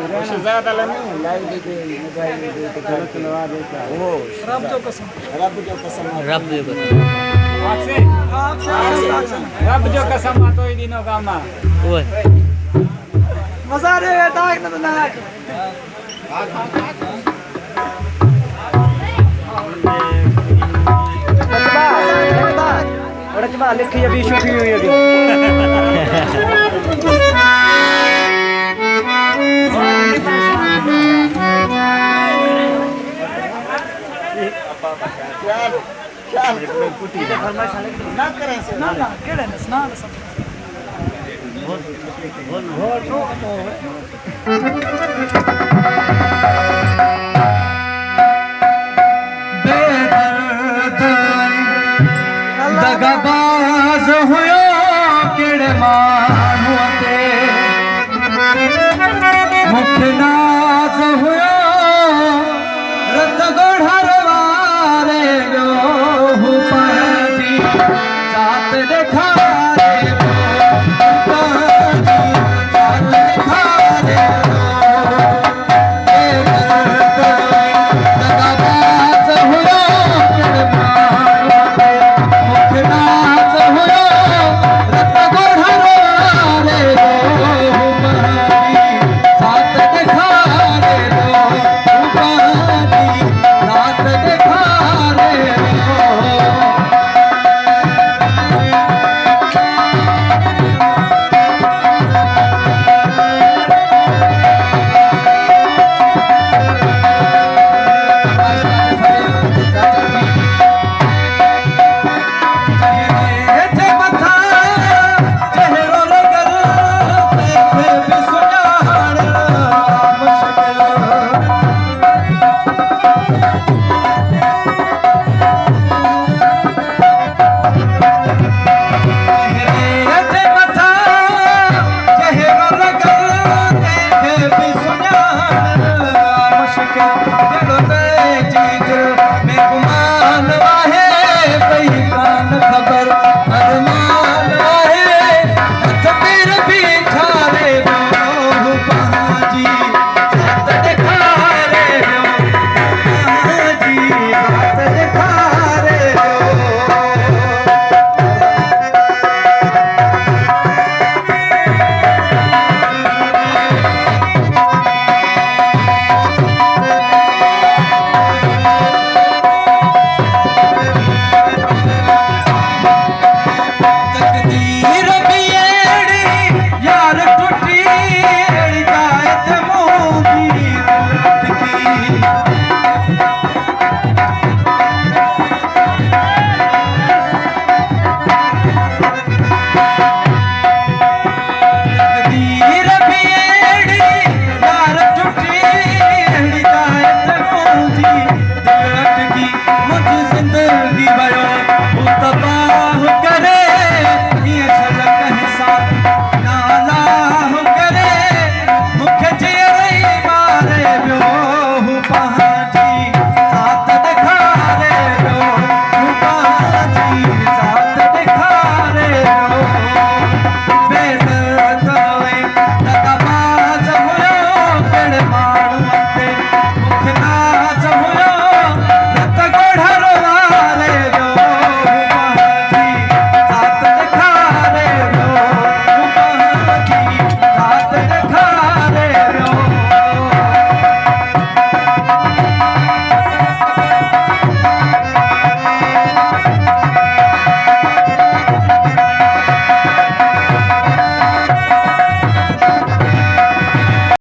ज्यादा नहीं लाइव दे वो रब जो कसम रब जो कसम आ तो ही दिनों काम ना मजा रे दाग ना ना बड़ा चबा लिखी अभी शूटिंग हुई अभी ना करें से ना ना केड़े ने स्नान सब बहुत दगाबाज हुयो केड़े मानू ते मुखनाज हुयो रत गोढ़र वारे गो पाजी जात देखा